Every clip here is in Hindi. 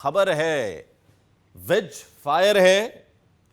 खबर है विज फायर है,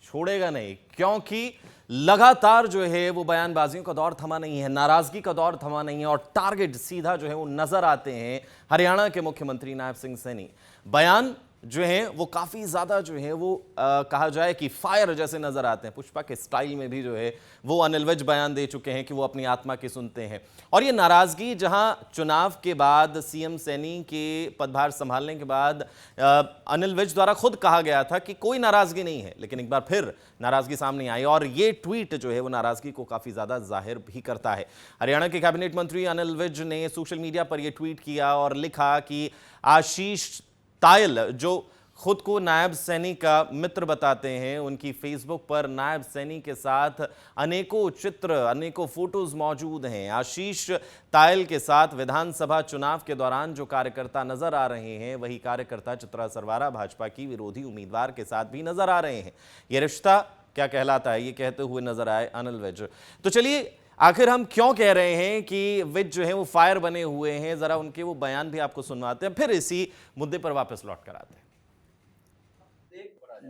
छोड़ेगा नहीं, क्योंकि लगातार जो है वो बयानबाजियों का दौर थमा नहीं है, नाराजगी का दौर थमा नहीं है और टारगेट सीधा जो है वो नजर आते हैं हरियाणा के मुख्यमंत्री नायब सिंह सैनी। बयान जो है वो काफी ज्यादा जो है वो कहा जाए कि फायर जैसे नजर आते हैं। पुष्पा के स्टाइल में भी जो है वो अनिल विज बयान दे चुके हैं कि वो अपनी आत्मा की सुनते हैं। और ये नाराजगी जहां चुनाव के बाद सीएम सैनी के पदभार संभालने के बाद अनिल विज द्वारा खुद कहा गया था कि कोई नाराजगी नहीं है, लेकिन एक बार फिर नाराजगी सामने आई और ये ट्वीट जो है वो नाराजगी को काफी ज्यादा जाहिर भी करता है। हरियाणा के कैबिनेट मंत्री अनिल विज ने सोशल मीडिया पर यह ट्वीट किया और लिखा कि आशीष तायल, जो खुद को नायब सैनी का मित्र बताते हैं, उनकी फेसबुक पर नायब सैनी के साथ अनेकों चित्र, अनेकों फोटोज मौजूद हैं। आशीष तायल के साथ विधानसभा चुनाव के दौरान जो कार्यकर्ता नजर आ रहे हैं, वही कार्यकर्ता चित्रा सरवारा भाजपा की विरोधी उम्मीदवार के साथ भी नजर आ रहे हैं। यह रिश्ता क्या कहलाता है, ये कहते हुए नजर आए अनिल विज। तो चलिए, आखिर हम क्यों कह रहे हैं कि विज जो है वो फायर बने हुए हैं, जरा उनके वो बयान भी आपको सुनवाते हैं, फिर इसी मुद्दे पर वापस लौट कर आते हैं।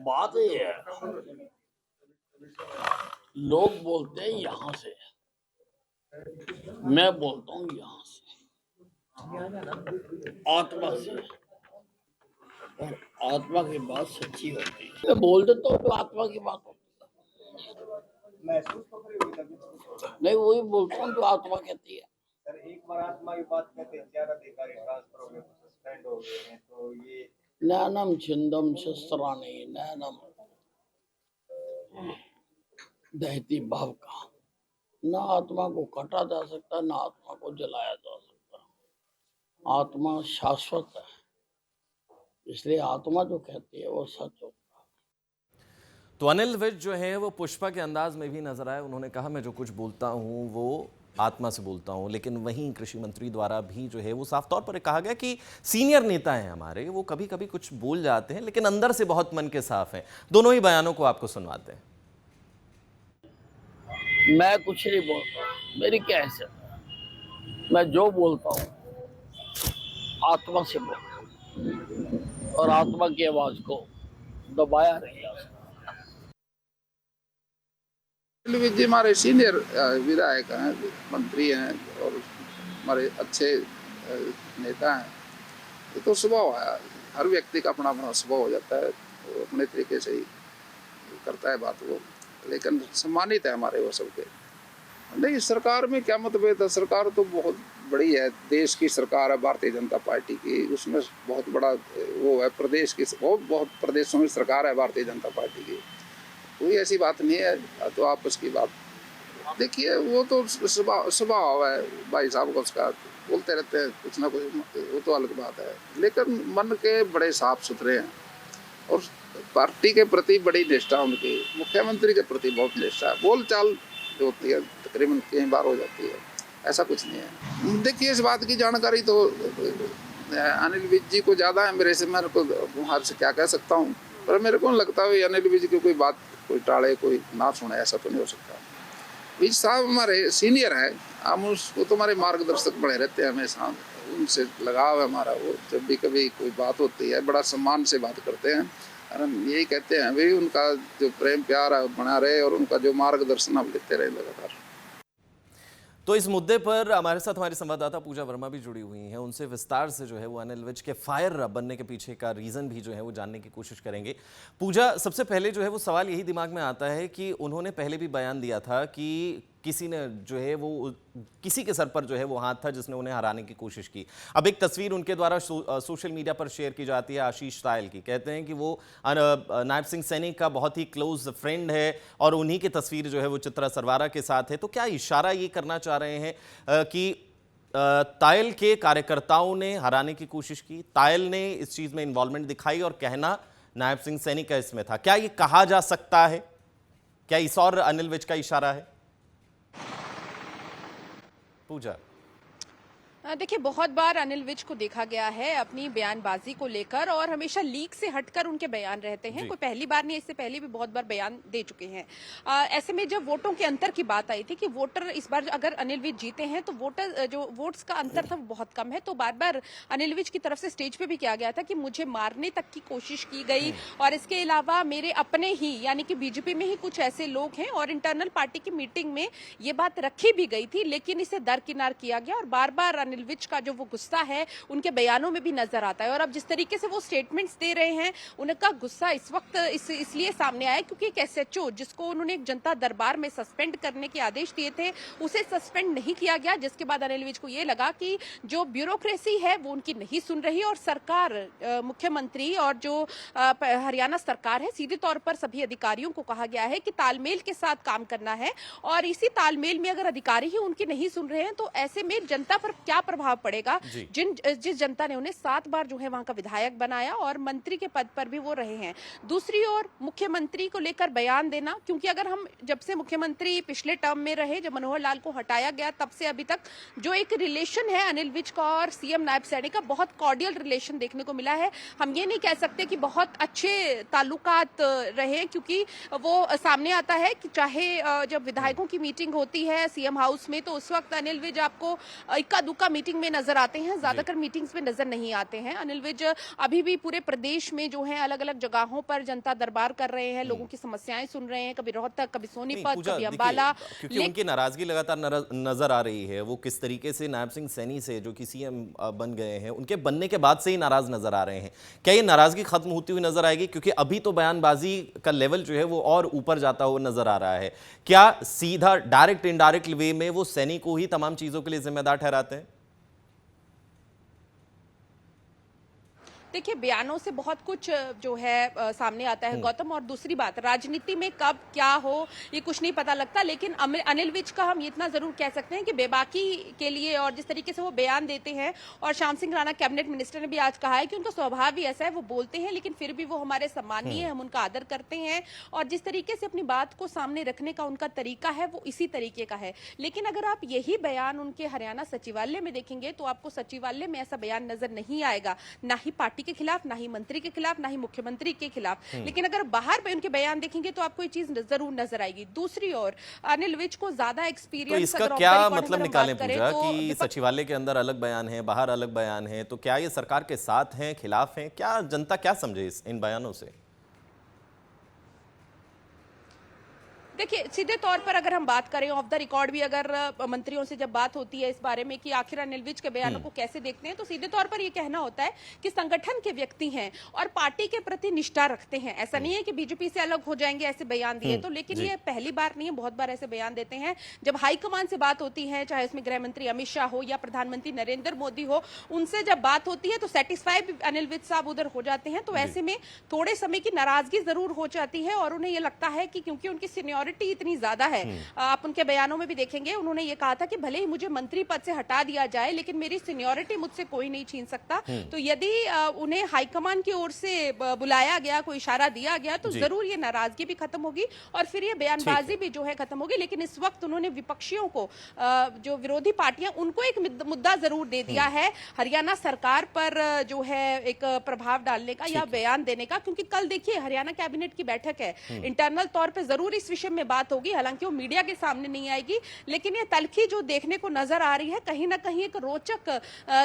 बात ये है, लोग बोलते हैं यहां से, मैं बोलता हूं यहां से, आत्मा से। और आत्मा की बात सच्ची होती है। मैं बोल देता हूँ तो आत्मा की बात होती है, नहीं वही बोलता हूँ जो आत्मा कहती है। सर, एक बार आत्मा की बात कहते हैं, 11 अधिकारी ट्रांसफर हो गए, सस्पेंड हो गए हैं, तो ये नैनम छिंदम शस्त्राणी नैनम दहती भाव का, ना आत्मा को काटा जा सकता, ना आत्मा को जलाया जा सकता। आत्मा शाश्वत है, इसलिए आत्मा जो कहती है वो सच होता है। तो अनिल विज जो है वो पुष्पा के अंदाज में भी नजर आए। उन्होंने कहा मैं जो कुछ बोलता हूं वो आत्मा से बोलता हूं, लेकिन वहीं कृषि मंत्री द्वारा भी जो है वो साफ तौर पर कहा गया कि सीनियर नेता हैं हमारे, वो कभी कभी कुछ बोल जाते हैं लेकिन अंदर से बहुत मन के साफ हैं। दोनों ही बयानों को आपको सुनवाते हैं। मैं कुछ नहीं बोलता, मेरी क्या हैसियत है, मैं जो बोलता हूँ आत्मा से बोलता हूँ और आत्मा की आवाज को दबाया नहीं जा सकता। जी हमारे सीनियर विधायक हैं, मंत्री हैं और हमारे अच्छे नेता हैं। ये तो स्वभाव है, हर व्यक्ति का अपना अपना स्वभाव हो जाता है, वो अपने तरीके से ही करता है बात वो, लेकिन सम्मानित है हमारे वो सबके। नहीं, सरकार में क्या मतभेद है, सरकार तो बहुत बड़ी है, देश की सरकार है भारतीय जनता पार्टी की, उसमें बहुत बड़ा वो है, प्रदेश की बहुत प्रदेशों में सरकार है भारतीय जनता पार्टी की, कोई ऐसी बात नहीं है। तो आपस की बात देखिए, वो तो स्वभाव है भाई साहब का, उसका बोलते रहते हैं कुछ ना कुछ, वो तो अलग बात है, लेकिन मन के बड़े साफ सुथरे हैं और पार्टी के प्रति बड़ी निष्ठा उनकी, मुख्यमंत्री के प्रति बहुत निष्ठा है। बोल चाल जो होती है तकरीबन कई बार हो जाती है, ऐसा कुछ नहीं है। देखिए, इस बात की जानकारी तो अनिल विज जी को ज़्यादा है मेरे से, मेरे को वहाँ से क्या कह सकता हूँ, पर मेरे को नहीं लगता है अनिल विज की कोई बात कोई टाले कोई ना सुने, ऐसा तो नहीं हो सकता। विज साहब हमारे सीनियर है, हम उसको तो हमारे मार्गदर्शक बने रहते हैं हमेशा, उनसे लगाव है हमारा। वो जब भी कभी कोई बात होती है बड़ा सम्मान से बात करते हैं और हम यही कहते हैं भाई उनका जो प्रेम प्यार है बना रहे और उनका जो मार्गदर्शन हम लेते रहे लगातार। तो इस मुद्दे पर हमारे साथ हमारी संवाददाता पूजा वर्मा भी जुड़ी हुई हैं, उनसे विस्तार से जो है वो अनिल विज के फायर बनने के पीछे का रीज़न भी जो है वो जानने की कोशिश करेंगे। पूजा, सबसे पहले जो है वो सवाल यही दिमाग में आता है कि उन्होंने पहले भी बयान दिया था कि किसी ने जो है वो किसी के सर पर जो है वो हाथ था जिसने उन्हें हराने की कोशिश की। अब एक तस्वीर उनके द्वारा सोशल मीडिया पर शेयर की जाती है आशीष तायल की, कहते हैं कि वो नायब सिंह सैनी का बहुत ही क्लोज फ्रेंड है और उन्हीं की तस्वीर जो है वो चित्रा सरवारा के साथ है। तो क्या इशारा ये करना चाह रहे हैं कि तायल के कार्यकर्ताओं ने हराने की कोशिश की, तायल ने इस चीज में इन्वॉल्वमेंट दिखाई और कहना नायब सिंह सैनी का इसमें था? क्या ये कहा जा सकता है? क्या इस और अनिल विज का इशारा है? पूजा, देखिए, बहुत बार अनिल विज को देखा गया है अपनी बयानबाजी को लेकर, और हमेशा लीक से हटकर उनके बयान रहते हैं। जी। कोई पहली बार नहीं, इससे पहले भी बहुत बार बयान दे चुके हैं। ऐसे में जब वोटों के अंतर की बात आई थी कि वोटर इस बार अगर अनिल विज जीते हैं तो वोटर जो वोट्स का अंतर था वो बहुत कम है, तो बार बार अनिल विज की तरफ से स्टेज पे भी किया गया था कि मुझे मारने तक की कोशिश की गई, और इसके अलावा मेरे अपने ही यानी कि बीजेपी में ही कुछ ऐसे लोग हैं, और इंटरनल पार्टी की मीटिंग में ये बात रखी भी गई थी, लेकिन इसे दरकिनार किया गया। और बार बार अनिल विज का जो वो गुस्सा है उनके बयानों में भी नजर आता है, और अब जिस तरीके से वो स्टेटमेंट्स दे रहे हैं, उनका गुस्सा इस वक्त इसलिए सामने आया क्योंकि एक एसएचओ जिसको उन्होंने एक जनता दरबार में सस्पेंड करने के आदेश दिए थे, उसे सस्पेंड नहीं किया गया, जिसके बाद अनिल विज को ये लगा कि जो ब्यूरोक्रेसी है वो उनकी नहीं सुन रही, और सरकार, मुख्यमंत्री और जो हरियाणा सरकार है, सीधे तौर पर सभी अधिकारियों को कहा गया है कि तालमेल के साथ काम करना है, और इसी तालमेल में अगर अधिकारी ही उनकी नहीं सुन रहे हैं तो ऐसे में जनता पर क्या प्रभाव पड़ेगा। जिस जनता ने उन्हें 7 बार जो है वहां का विधायक बनाया और मंत्री के पद पर भी वो रहे हैं। दूसरी ओर मुख्यमंत्री को लेकर बयान देना, क्योंकि अगर हम जब से मुख्यमंत्री पिछले टर्म में रहे, जब मनोहर लाल को हटाया गया, तब से अभी तक जो एक रिलेशन है अनिल विज का और सीएम नायब सैनी का, बहुत कॉर्डियल रिलेशन देखने को मिला है। हम ये नहीं कह सकते कि बहुत अच्छे ताल्लुकात रहे, क्योंकि वो सामने आता है कि चाहे जब विधायकों की मीटिंग होती है सीएम हाउस में, तो उस वक्त अनिल विज आपको इक्का दुक्का मीटिंग में नजर आते हैं, ज्यादातर मीटिंग्स में नजर नहीं आते हैं। अनिल विज अभी भी पूरे प्रदेश में जो है अलग अलग जगहों पर जनता दरबार कर रहे हैं, लोगों की समस्याएं सुन रहे हैं, कभी रोहतक, कभी सोनीपत, कभी अंबाला। क्योंकि उनकी नाराजगी लगातार नजर आ रही है। वो किस तरीके से नायब सिंह सैनी से, जो कि सीएम बन गए हैं, उनके बनने के बाद से ही नाराज नजर आ रहे हैं। क्या ये नाराजगी खत्म होती हुई नजर आएगी? क्योंकि अभी तो बयानबाजी का लेवल जो है वो और ऊपर जाता हुआ नजर आ रहा है। क्या सीधा डायरेक्ट इनडायरेक्ट वे में वो सैनी को ही तमाम चीजों के लिए जिम्मेदार ठहराते हैं? देखिए, बयानों से बहुत कुछ जो है सामने आता है गौतम, और दूसरी बात, राजनीति में कब क्या हो ये कुछ नहीं पता लगता, लेकिन अनिल विज का हम इतना जरूर कह सकते हैं कि बेबाकी के लिए और जिस तरीके से वो बयान देते हैं, और श्याम सिंह राणा कैबिनेट मिनिस्टर ने भी आज कहा है कि उनका स्वभाव भी ऐसा है, वो बोलते हैं लेकिन फिर भी वो हमारे सम्मानीय है, हम उनका आदर करते हैं, और जिस तरीके से अपनी बात को सामने रखने का उनका तरीका है वो इसी तरीके का है। लेकिन अगर आप यही बयान उनके हरियाणा सचिवालय में देखेंगे तो आपको सचिवालय में ऐसा बयान नजर नहीं आएगा, ना ही पार्टी के खिलाफ, ना ही मंत्री के खिलाफ, ना ही मुख्यमंत्री के खिलाफ। लेकिन अगर बाहर पे उनके बयान देखेंगे तो आपको ये चीज जरूर नजर आएगी। दूसरी ओर अनिल विज को ज्यादा एक्सपीरियंस, तो इसका क्या मतलब निकालें पूजा कि सचिवालय के अंदर अलग बयान है, बाहर अलग बयान है, तो क्या ये सरकार के साथ हैं, खिलाफ हैं? क्या जनता क्या समझे इन बयानों से? देखिए, सीधे तौर पर अगर हम बात करें, ऑफ द रिकॉर्ड भी अगर मंत्रियों से जब बात होती है इस बारे में कि आखिर अनिल विज के बयानों को कैसे देखते हैं, तो सीधे तौर पर ये कहना होता है कि संगठन के व्यक्ति हैं और पार्टी के प्रति निष्ठा रखते हैं। ऐसा नहीं है कि बीजेपी से अलग हो जाएंगे ऐसे बयान दिए तो, लेकिन ये पहली बार नहीं है, बहुत बार ऐसे बयान देते हैं। जब हाईकमान से बात होती है, चाहे उसमें गृह मंत्री अमित शाह हो या प्रधानमंत्री नरेंद्र मोदी हो, उनसे जब बात होती है तो सेटिस्फाई अनिल विज साहब उधर हो जाते हैं। तो ऐसे में थोड़े समय की नाराजगी जरूर हो जाती है, और उन्हें यह लगता है कि क्योंकि उनकी सीनियरिटी इतनी ज्यादा है, आप उनके बयानों में भी देखेंगे, उन्होंने ये कहा था कि भले ही मुझे मंत्री पद से हटा दिया जाए लेकिन मेरी सीनियरिटी मुझसे कोई नहीं छीन सकता। तो यदि उन्हें हाईकमान की ओर से बुलाया गया, कोई इशारा दिया गया, तो जरूर ये नाराजगी भी खत्म होगी और फिर ये बयानबाजी भी जो है खत्म होगी। लेकिन इस वक्त उन्होंने विपक्षियों को, जो विरोधी पार्टियां, उनको एक मुद्दा जरूर दे दिया है हरियाणा सरकार पर जो है एक प्रभाव डालने का या बयान देने का, क्योंकि कल देखिए हरियाणा कैबिनेट की बैठक है, इंटरनल तौर पर जरूर इस विषय में बात होगी, हालांकि वो मीडिया के सामने नहीं आएगी, लेकिन ये तलखी जो देखने को नजर आ रही है कहीं ना कहीं एक रोचक,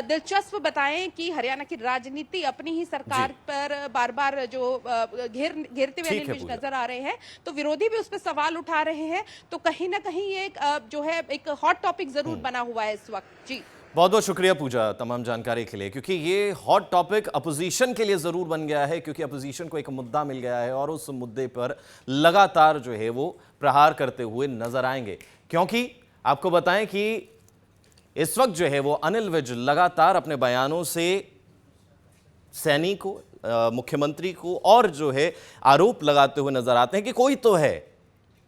दिलचस्प बताएं कि हरियाणा की राजनीति अपनी ही सरकार पर बार बार जो घेरते हुए अनिल विज नजर आ रहे हैं, तो विरोधी भी उस पर सवाल उठा रहे हैं। तो कहीं ना कहीं ये जो है एक हॉट टॉपिक जरूर बना हुआ है इस वक्त। जी, बहुत बहुत शुक्रिया पूजा तमाम जानकारी के लिए, क्योंकि ये हॉट टॉपिक अपोजिशन के लिए ज़रूर बन गया है, क्योंकि अपोजिशन को एक मुद्दा मिल गया है और उस मुद्दे पर लगातार जो है वो प्रहार करते हुए नजर आएंगे। क्योंकि आपको बताएं कि इस वक्त जो है वो अनिल विज लगातार अपने बयानों से सैनी को, मुख्यमंत्री को और जो है आरोप लगाते हुए नजर आते हैं कि कोई तो है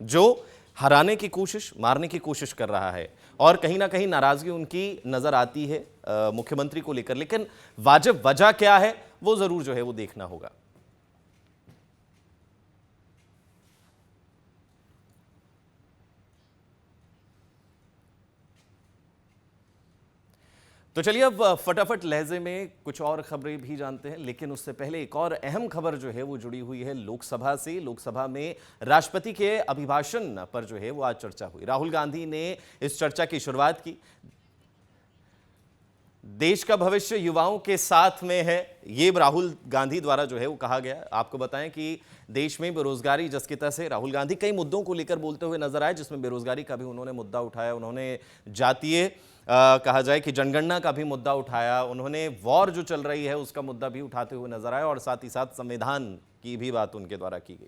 जो हराने की कोशिश, मारने की कोशिश कर रहा है, और कहीं ना कहीं नाराजगी उनकी नजर आती है मुख्यमंत्री को लेकर। लेकिन वाजिब वजह क्या है वो जरूर जो है वो देखना होगा। तो चलिए अब फटाफट लहजे में कुछ और खबरें भी जानते हैं, लेकिन उससे पहले एक और अहम खबर जो है वो जुड़ी हुई है लोकसभा से। लोकसभा में राष्ट्रपति के अभिभाषण पर जो है वो आज चर्चा हुई। राहुल गांधी ने इस चर्चा की शुरुआत की। देश का भविष्य युवाओं के साथ में है, ये राहुल गांधी द्वारा जो है वो कहा गया। आपको बताएं कि देश में बेरोजगारी जस की तस है। राहुल गांधी कई मुद्दों को लेकर बोलते हुए नजर आए, जिसमें बेरोजगारी का भी उन्होंने मुद्दा उठाया। उन्होंने जातीय कहा जाए कि जनगणना का भी मुद्दा उठाया। उन्होंने वॉर जो चल रही है उसका मुद्दा भी उठाते हुए नजर आया और साथ ही साथ संविधान की भी बात उनके द्वारा की गई।